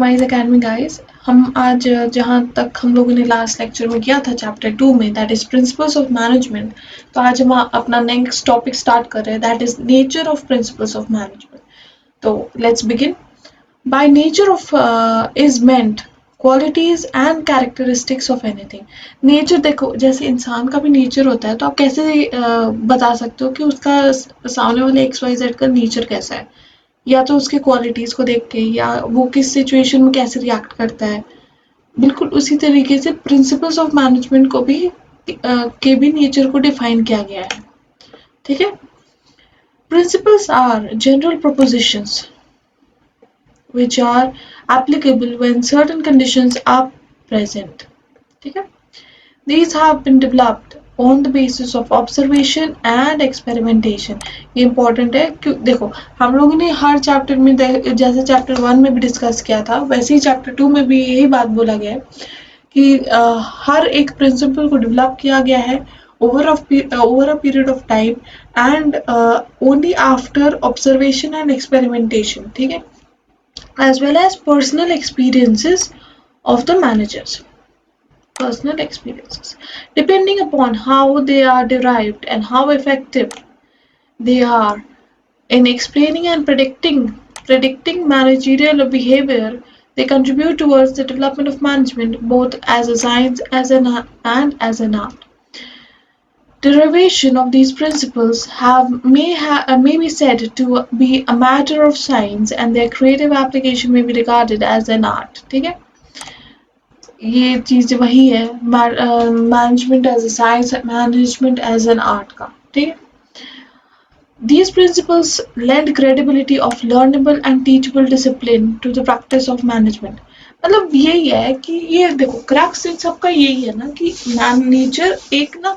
Mine's academy guys. हम आज जहाँ तक हम लोगों ने लास्ट लेक्चर में किया था चैप्टर 2 में, that is principles of management. तो आज हम अपना नेक्स्ट टॉपिक स्टार्ट कर रहे हैं, that is nature of principles of management. तो let's begin. By nature of is meant qualities and characteristics of anything. Nature देखो, जैसे इंसान का भी नेचर होता है, तो आप कैसे बता सकते हो कि उसका सामने वाले एक्स वाई जेड का नेचर कैसा है? या तो उसके क्वालिटीज को देख के, या वो किस सिचुएशन में कैसे रिएक्ट करता है। बिल्कुल उसी तरीके से प्रिंसिपल्स ऑफ मैनेजमेंट को भी के भी नेचर को डिफाइन किया गया है। ठीक है। Principles are general propositions which are applicable when certain conditions are present. ठीक है। These have been developed on the basis of observation and experimentation. ये important है क्यों? देखो, हम लोगों ने हर चैप्टर में जैसे चैप्टर 1 में भी डिस्कस किया था, वैसे ही चैप्टर 2 में भी यही बात बोला गया है कि हर एक प्रिंसिपल को डेवलप किया गया है over a period of time and only after observation and experimentation. ठीक है, as well as personal experiences of the managers. Personal experiences, depending upon how they are derived and how effective they are in explaining and predicting managerial behavior. They contribute towards the development of management both as a science and as an art. Derivation of these principles may be said to be a matter of science, and their creative application may be regarded as an art. ठीक है, ये चीज वही है, management as a science, management as an art का। ठीक है। These principles lend credibility of learnable and teachable discipline to the practice of management. मतलब यही है कि ये देखो, क्रक्स इन सबका यही है ना कि मैनेजर एक ना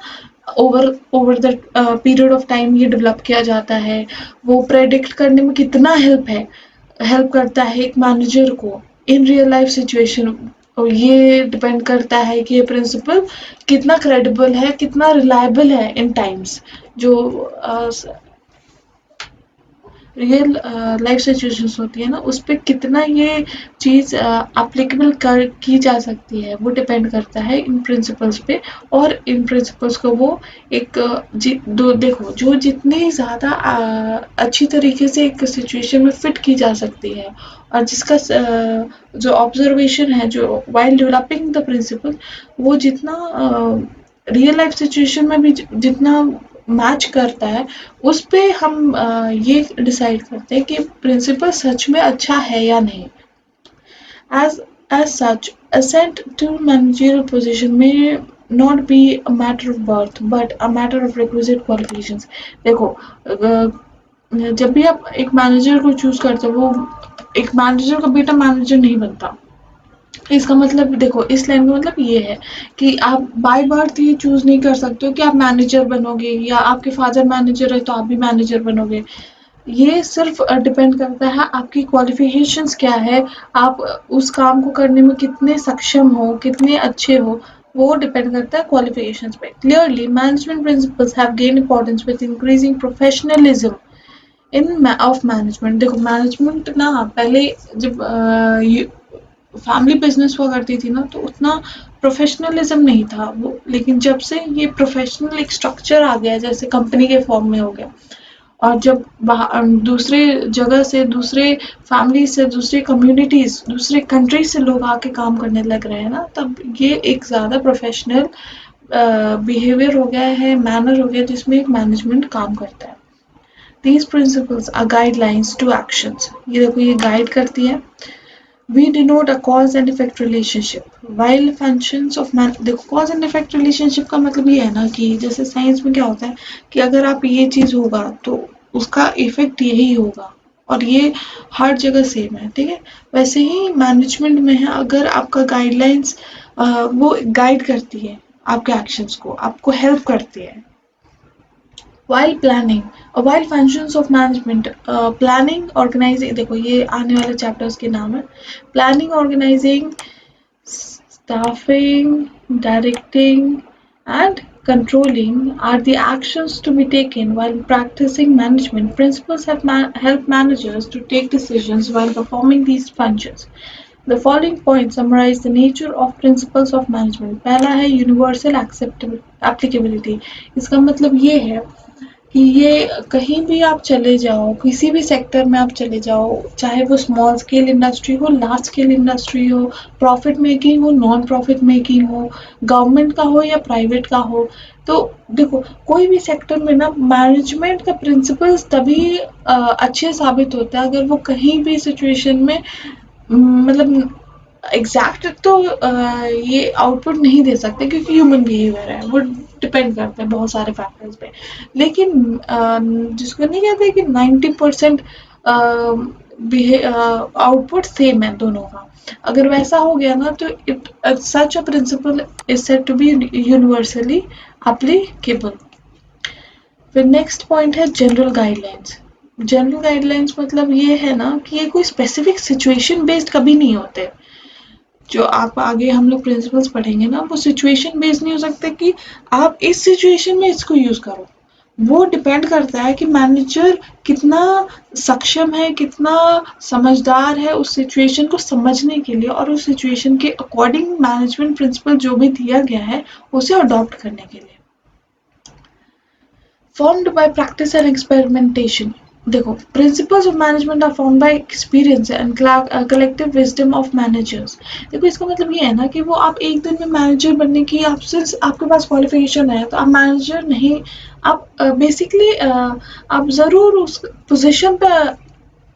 over the period of time ये डेवलप किया जाता है। वो प्रेडिक्ट करने में कितना हेल्प करता है एक मैनेजर को इन रियल लाइफ सिचुएशन। और ये डिपेंड करता है कि ये प्रिंसिपल कितना क्रेडिबल है, कितना रिलायबल है इन टाइम्स। जो रियल लाइफ सिचुएशंस होती है ना, उस पर कितना ये चीज़ एप्लीकेबल की जा सकती है, वो डिपेंड करता है इन प्रिंसिपल्स पे। और इन प्रिंसिपल्स को वो एक देखो, जो जितनी ज़्यादा अच्छी तरीके से एक सिचुएशन में फिट की जा सकती है, और जिसका जो ऑब्जर्वेशन है, जो वाइल डेवलपिंग द प्रिंसिपल, वो जितना रियल लाइफ सिचुएशन में भी जितना मैच करता है, उस पे हम ये डिसाइड करते हैं कि प्रिंसिपल सच में अच्छा है या नहीं। As such, ascent to managerial position may not be a matter of birth, but a matter of requisite qualifications. देखो, जब भी आप एक मैनेजर को चूज करते हो, वो एक मैनेजर का बेटा मैनेजर नहीं बनता। इसका मतलब देखो, इस लाइन में मतलब ये है कि आप बाय बर्थ ये चूज नहीं कर सकते हो कि आप मैनेजर बनोगे, या आपके फादर मैनेजर है तो आप भी मैनेजर बनोगे। ये सिर्फ डिपेंड करता है आपकी क्वालिफिकेशंस क्या है, आप उस काम को करने में कितने सक्षम हो, कितने अच्छे हो, वो डिपेंड करता है क्वालिफिकेशंस पे। Clearly management principles have gain importance with increasing professionalism in of management. देखो, मैनेजमेंट ना पहले जब फैमिली बिजनेस हुआ करती थी ना, तो उतना प्रोफेशनलिज्म नहीं था वो। लेकिन जब से ये प्रोफेशनल एक स्ट्रक्चर आ गया, जैसे कंपनी के फॉर्म में हो गया, और जब दूसरे जगह से, दूसरे फैमिली से, दूसरे कम्युनिटीज, दूसरे कंट्री से लोग आके काम करने लग रहे हैं ना, तब ये एक ज़्यादा प्रोफेशनल बिहेवियर हो गया है, मैनर हो गया, जिसमें एक मैनेजमेंट काम करता है। These principles are guidelines to actions. ये देखो, ये गाइड करती है। We denote a cause and effect relationship. While functions of man, देखो cause and effect relationship का मतलब ये है ना कि जैसे साइंस में क्या होता है कि अगर आप ये चीज होगा तो उसका इफेक्ट यही होगा, और ये हर जगह सेम है। ठीक है, वैसे ही मैनेजमेंट में है, अगर आपका गाइडलाइंस वो गाइड करती है आपके एक्शंस को, आपको हेल्प करती है। While planning, while functions of management, planning, organizing, देखो ये आने वाले चैप्टर्स के नाम है। Planning, organizing, staffing, directing, and controlling are the actions to be taken while practicing management. Principles have help managers to take decisions while performing these functions. The following point summarise the nature of principles of management. पहला है universal acceptable applicability. इसका मतलब ये है कि ये कहीं भी आप चले जाओ, किसी भी सेक्टर में आप चले जाओ, चाहे वो स्मॉल स्केल इंडस्ट्री हो, लार्ज स्केल इंडस्ट्री हो, प्रॉफिट मेकिंग हो, नॉन प्रॉफिट मेकिंग हो, गवर्नमेंट का हो या प्राइवेट का हो। तो देखो, कोई भी सेक्टर में ना मैनेजमेंट का प्रिंसिपल्स तभी अच्छे साबित होता है अगर वो कहीं भी सिचुएशन में मतलब एग्जैक्ट तो ये आउटपुट नहीं दे सकते क्योंकि ह्यूमन बिहेवियर है, वो डिपेंड करता है बहुत सारे फैक्टर्स पे। लेकिन जिसको नहीं कहते कि 90% आउटपुट सेम है दोनों का। अगर वैसा हो गया ना तो it such a principle is said to be universally applicable. फिर नेक्स्ट पॉइंट है जनरल गाइडलाइंस। जनरल गाइडलाइंस मतलब ये है ना कि ये कोई स्पेसिफिक सिचुएशन बेस्ड कभी नहीं होते। जो आप आगे हम लोग प्रिंसिपल्स पढ़ेंगे ना, वो सिचुएशन बेस्ड नहीं हो सकते कि आप इस सिचुएशन में इसको यूज करो। वो डिपेंड करता है कि मैनेजर कितना सक्षम है, कितना समझदार है उस सिचुएशन को समझने के लिए और उस सिचुएशन के अकॉर्डिंग मैनेजमेंट प्रिंसिपल जो भी दिया गया है उसे अडॉप्ट करने के लिए। Formed by practice and experimentation। देखो, principles of management are formed by experience and collective wisdom of managers। देखो, इसका मतलब ये है ना कि वो आप एक दिन में मैनेजर बनने की आप सिर्फ आपके पास क्वालिफिकेशन है तो आप मैनेजर नहीं। आप बेसिकली आप ज़रूर उस पोजीशन पे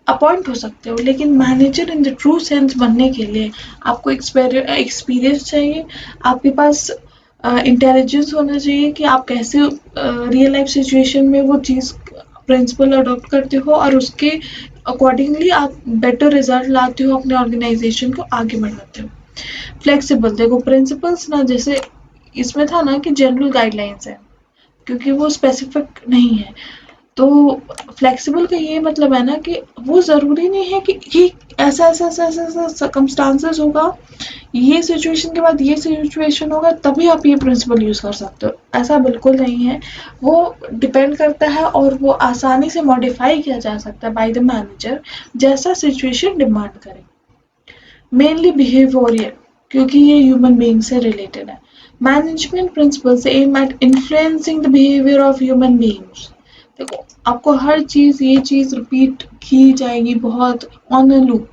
अपॉइंट हो सकते हो, लेकिन manager in the true sense बनने के लिए आपको एक्सपीरियंस चाहिए, आपके पास इंटेलिजेंस होना चाहिए कि आप कैसे रियल लाइफ सिचुएशन में वो चीज़ प्रिंसिपल अडॉप्ट करते हो और उसके अकॉर्डिंगली आप बेटर रिजल्ट लाते हो, अपने ऑर्गेनाइजेशन को आगे बढ़ाते हो। फ्लेक्सिबल, देखो प्रिंसिपल्स ना जैसे इसमें था ना कि जनरल गाइडलाइंस है क्योंकि वो स्पेसिफिक नहीं है। तो फ्लेक्सिबल का ये मतलब है ना कि वो ज़रूरी नहीं है कि ये ऐसा ऐसा ऐसा ऐसा ऐसा सर्कमस्टांसेस होगा, ये सिचुएशन के बाद ये सिचुएशन होगा तभी आप ये प्रिंसिपल यूज़ कर सकते हो, ऐसा बिल्कुल नहीं है। वो डिपेंड करता है और वो आसानी से मॉडिफाई किया जा सकता है बाय द मैनेजर जैसा सिचुएशन डिमांड करे। मेनली बिहेवियरियल, क्योंकि ये ह्यूमन बीइंग से रिलेटेड है। Management principles aim at influencing the behaviour of human beings. देखो, आपको हर चीज़ ये चीज़ रिपीट की जाएगी बहुत ऑन अ लूप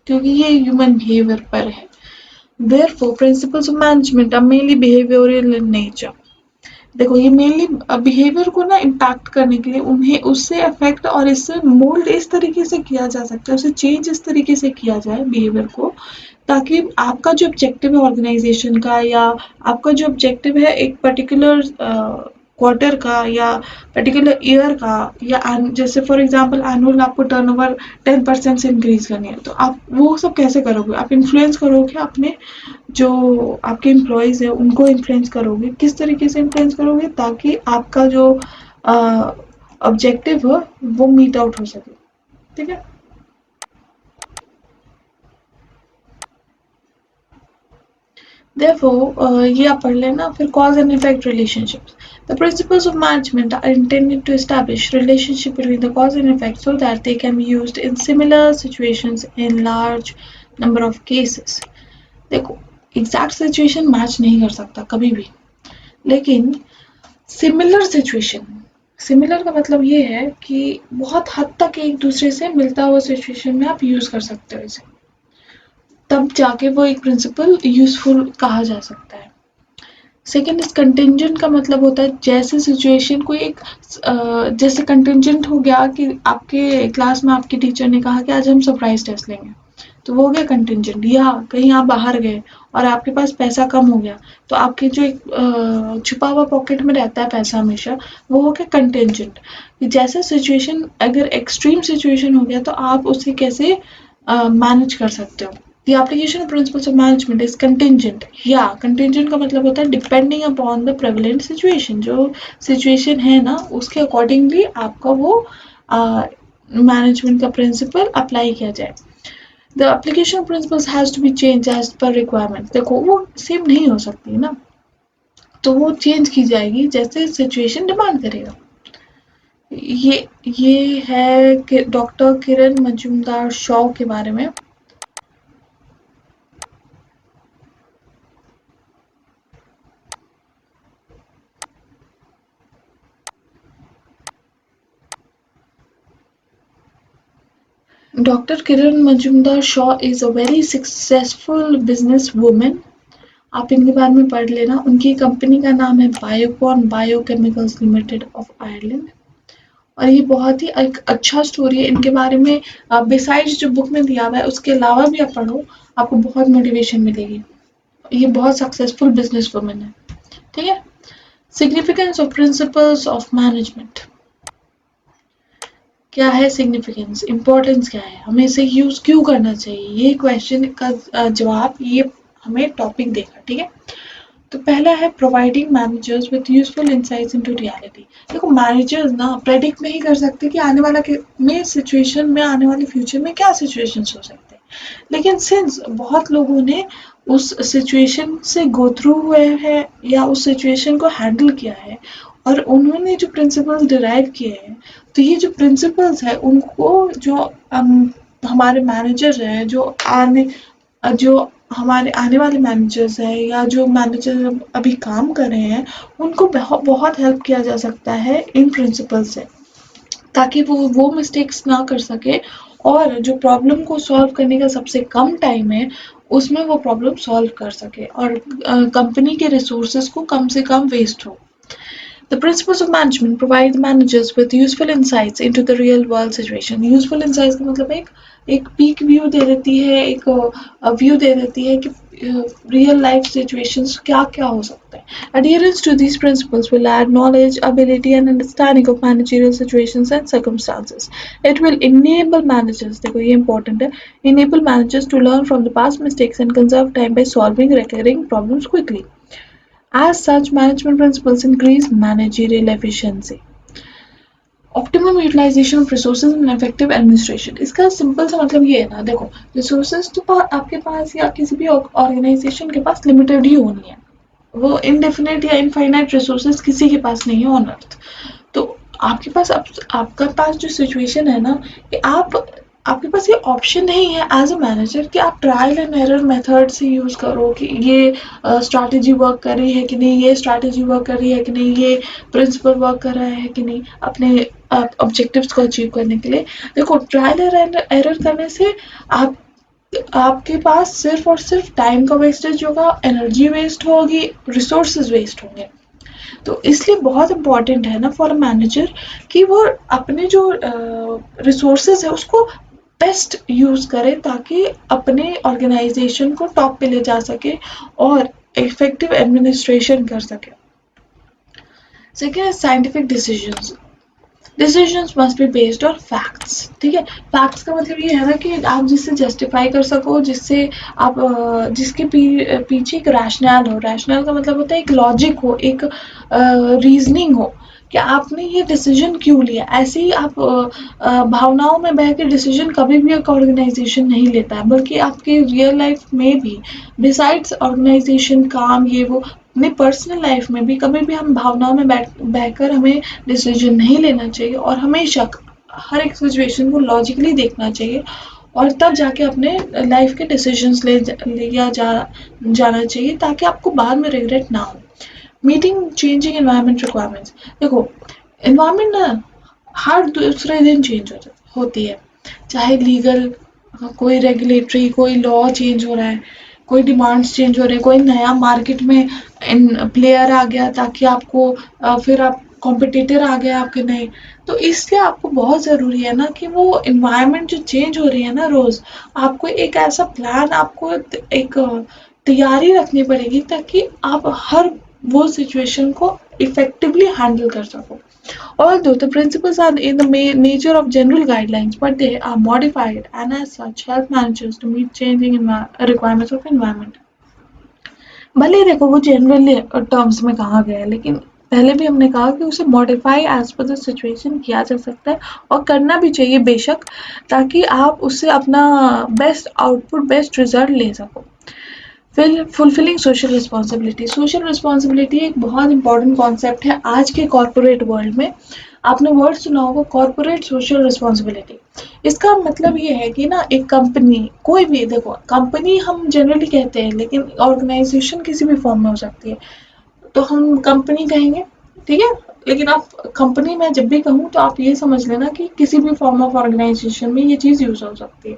क्योंकि ये ह्यूमन बिहेवियर पर है। Therefore, principles of management are mainly behavioral in nature। देखो, ये मेनली बिहेवियर को ना इम्पैक्ट करने के लिए उन्हें उससे अफेक्ट और इससे मोल्ड इस तरीके से किया जा सकता है, उसे चेंज इस तरीके से किया जाए बिहेवियर को, ताकि आपका जो ऑब्जेक्टिव है ऑर्गेनाइजेशन का या आपका जो ऑब्जेक्टिव है एक पर्टिकुलर क्वार्टर का या पर्टिकुलर ईयर का या जैसे फॉर एग्जांपल एनुअल आपको टर्नओवर 10% से इंक्रीज करनी है, तो आप वो सब कैसे करोगे? आप इन्फ्लुएंस करोगे अपने जो आपके एम्प्लॉयज़ है उनको इन्फ्लुएंस करोगे, किस तरीके से इन्फ्लुएंस करोगे ताकि आपका जो ऑब्जेक्टिव हो वो मीट आउट हो सके। ठीक है। Therefore, ये आप पढ़ लेना। फिर cause and effect relationships। The principles of management are intended to establish relationship between the cause and effect so that they can be used in similar situations in large number of cases। देखो, exact situation match नहीं कर सकता कभी भी, लेकिन similar situation, similar का मतलब ये है कि बहुत हद तक एक दूसरे से मिलता हुआ सिचुएशन में आप यूज कर सकते हो इसे, तब जाके वो एक प्रिंसिपल यूजफुल कहा जा सकता है। सेकेंड इज कंटिंजेंट का मतलब होता है जैसे सिचुएशन कोई एक जैसे कंटिंजेंट हो गया कि आपके क्लास में आपके टीचर ने कहा कि आज हम सरप्राइज टेस्ट लेंगे, तो वो हो गया कंटिंजेंट। या कहीं आप बाहर गए और आपके पास पैसा कम हो गया, तो आपके जो एक छुपा हुआ पॉकेट में रहता है पैसा हमेशा, वो हो गया कंटिंजेंट। जैसे सिचुएशन अगर एक्सट्रीम सिचुएशन हो गया तो आप उसे कैसे मैनेज कर सकते हो। The application of principles of management is contingent। या contingent का मतलब होता है depending upon the prevalent situation। जो situation है ना उसके accordingly आपका वो मैनेजमेंट का प्रिंसिपल अप्लाई किया जाए। The application of principles has to be changed as per requirement। देखो, वो सेम नहीं हो सकती ना, तो वो चेंज की जाएगी जैसे सिचुएशन डिमांड करेगा। ये है कि डॉक्टर किरण मजूमदार शॉ के बारे में। Doctor Kiran Majumdar Shaw is a very successful business women. आप इनके बारे में पढ़ लेना। उनकी कंपनी का नाम है Biocon biochemicals limited of Ireland. और ये बहुत ही एक अच्छा स्टोरी है इनके बारे में। बिसाइड्स जो बुक में दिया हुआ है उसके अलावा भी आप पढ़ो, आपको बहुत मोटिवेशन मिलेगी। ये बहुत सक्सेसफुल बिजनेस वुमन है। ठीक है। Significance of principles of management. क्या है सिग्निफिकेंस, इम्पोर्टेंस क्या है, हमें इसे यूज क्यों करना चाहिए, ये क्वेश्चन का जवाब ये हमें टॉपिक देगा। ठीक है। तो पहला है providing managers with useful insights into reality. देखो मैनेजर्स ना प्रेडिक्ट नहीं कर सकते कि आने वाला में सिचुएशन में, आने वाले फ्यूचर में क्या सिचुएशंस हो सकते हैं, लेकिन सिंस बहुत लोगों ने उस सिचुएशन से गो थ्रू हुए हैं या उस सिचुएशन को हैंडल किया है और उन्होंने जो प्रिंसिपल्स डिराइव किए हैं, तो ये जो प्रिंसिपल्स है उनको जो हमारे मैनेजर हैं, जो हमारे आने वाले मैनेजर्स हैं या जो मैनेजर अभी काम कर रहे हैं, उनको बहुत हेल्प किया जा सकता है इन प्रिंसिपल से, ताकि वो मिस्टेक्स ना कर सके और जो प्रॉब्लम को सॉल्व करने का सबसे कम टाइम है उसमें वो प्रॉब्लम सॉल्व कर सके और कंपनी के रिसोर्सेज को कम से कम वेस्ट हो। The principles of management provide managers with useful insights into the real world situation. Useful insights का मतलब एक पीक व्यू दे देती है, एक व्यू दे देती है कि रियल लाइफ सिचुएशंस क्या क्या हो सकता है। Adherence to these principles will add knowledge, ability and understanding of managerial situations and circumstances. It will enable managers, देखो ये important है, enable managers to learn from the past mistakes and conserve time by solving recurring problems quickly. As such, management principles increase managerial efficiency. Optimum utilisation of resources and effective administration. इसका simple सा मतलब ये है ना, देखो resources तो आपके पास या किसी भी ऑर्गेनाइजेशन के पास लिमिटेड ही होनी है। वो इनडेफिनेट या इनफाइनाइट रिसोर्सेज किसी के पास नहीं है ऑन अर्थ। तो आपके पास आपका पास जो सिचुएशन है ना कि आपके पास ये ऑप्शन नहीं है एज अ मैनेजर कि आप ट्रायल एंड एरर मेथड से यूज करो कि ये स्ट्रैटेजी वर्क कर रही है कि नहीं, ये स्ट्रैटेजी वर्क कर रही है कि नहीं, ये प्रिंसिपल वर्क कर रहा है कि नहीं अपने ऑब्जेक्टिव्स को अचीव करने के लिए। देखो ट्रायल एंड एरर करने से आप आपके पास सिर्फ और सिर्फ टाइम का वेस्टेज होगा, एनर्जी वेस्ट होगी, रिसोर्सेज वेस्ट होंगे। तो इसलिए बहुत इम्पॉर्टेंट है ना फॉर अ मैनेजर कि वो अपने जो रिसोर्सेज है उसको बेस्ट यूज करे ताकि अपने ऑर्गेनाइजेशन को टॉप पे ले जा सके और इफेक्टिव एडमिनिस्ट्रेशन कर सके। Second scientific decisions. Decisions must be based on facts. ठीक है। फैक्ट्स का मतलब ये है ना कि आप जिससे जस्टिफाई कर सको, जिससे आप जिसके पीछे एक रैशनल हो। रैशनल का मतलब होता है एक लॉजिक हो, एक रीजनिंग हो कि आपने ये डिसीजन क्यों लिया। ऐसे ही आप भावनाओं में बह के डिसीजन कभी भी एक ऑर्गेनाइजेशन नहीं लेता है, बल्कि आपके रियल लाइफ में भी डिसाइड्स ऑर्गेनाइजेशन काम ये वो, अपनी पर्सनल लाइफ में भी कभी भी हम भावनाओं में बहकर हमें डिसीजन नहीं लेना चाहिए और हमेशा हर एक सिचुएशन को लॉजिकली देखना चाहिए और तब जाके अपने लाइफ के डिसीजंस लिया जाना चाहिए ताकि आपको बाद में रिग्रेट ना हो। Meeting changing environment requirements. देखो एनवायरमेंट ना हर दूसरे दिन चेंज होती है, चाहे लीगल कोई रेगुलेटरी कोई लॉ चेंज हो रहा है, कोई डिमांड्स चेंज हो रहे हैं, कोई नया मार्केट में इन प्लेयर आ गया ताकि आपको फिर आप कॉम्पिटिटर आ गया आपके नए। तो इसलिए आपको बहुत ज़रूरी है ना कि वो इन्वायरमेंट जो चेंज हो रही है ना रोज़, आपको एक ऐसा प्लान, आपको एक तैयारी रखनी पड़ेगी ताकि आप हर वो सिचुएशन को इफेक्टिवली हैंडल कर सको। Although the principles are in the nature of general guidelines, but they are modified and as such help managers to meet changing requirements of environment. भले ही देखो वो जनरल टर्म्स में कहा गया है, लेकिन पहले भी हमने कहा कि उसे modify as per the situation किया जा सकता है और करना भी चाहिए बेशक, ताकि आप उससे अपना बेस्ट आउटपुट बेस्ट रिजल्ट ले सको। फिर fulfilling social responsibility. Social responsibility एक बहुत इंपॉर्टेंट कॉन्सेप्ट है आज के कॉर्पोरेट वर्ल्ड में। आपने वर्ड सुना होगा कॉर्पोरेट सोशल रिस्पॉन्सिबिलिटी। इसका मतलब ये है कि ना एक कंपनी, कोई भी, देखो कंपनी हम जनरली कहते हैं लेकिन ऑर्गेनाइजेशन किसी भी फॉर्म में हो सकती है, तो हम कंपनी कहेंगे। ठीक है। लेकिन आप कंपनी में जब भी कहूँ तो आप ये समझ लेना कि किसी भी फॉर्म ऑफ ऑर्गेनाइजेशन में ये चीज़ यूज़ हो सकती है।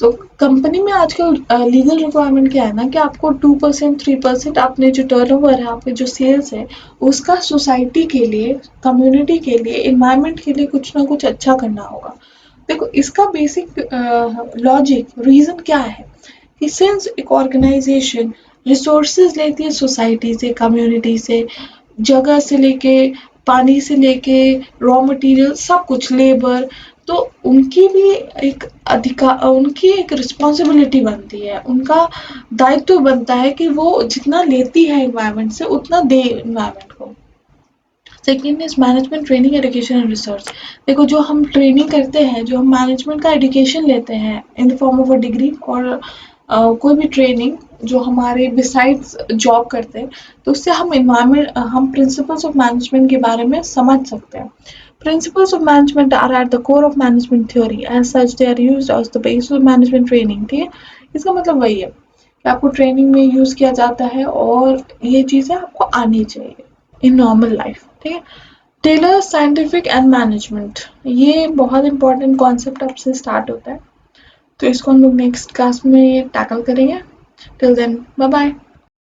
तो कंपनी में आजकल लीगल रिक्वायरमेंट क्या है ना कि आपको 2% 3% अपने जो टर्नओवर है, आपके जो सेल्स है, उसका सोसाइटी के लिए, कम्युनिटी के लिए, इन्वायरमेंट के लिए कुछ ना कुछ अच्छा करना होगा। देखो इसका बेसिक लॉजिक रीज़न क्या है कि सिंस एक ऑर्गेनाइजेशन रिसोर्सेज लेती है सोसाइटी से, कम्युनिटी से, जगह से लेके, पानी से लेके, रॉ मटेरियल, सब कुछ, लेबर, तो उनकी भी एक अधिकार, उनकी एक रिस्पॉन्सिबिलिटी बनती है, उनका दायित्व बनता है कि वो जितना लेती है इन्वायरमेंट से उतना दे इन्वायरमेंट को। Second is management training education and research. देखो जो हम ट्रेनिंग करते हैं, जो हम मैनेजमेंट का एजुकेशन लेते हैं in the form of a degree और कोई भी ट्रेनिंग जो हमारे बिसाइड्स जॉब करते हैं, तो उससे हम इन्वायरमेंट, हम प्रिंसिपल्स ऑफ मैनेजमेंट के बारे में समझ सकते हैं। Principles of management are at the core of management theory, as such they are used as the basis of management training. ठीक है, इसका मतलब वही है कि आपको ट्रेनिंग में यूज किया जाता है और ये चीजें आपको आनी चाहिए इन नॉर्मल लाइफ। ठीक है। टेलर साइंटिफिक एंड मैनेजमेंट, ये बहुत इंपॉर्टेंट कॉन्सेप्ट आपसे स्टार्ट होता है, तो इसको हम लोग नेक्स्ट क्लास में टैकल करेंगे। Till then bye bye.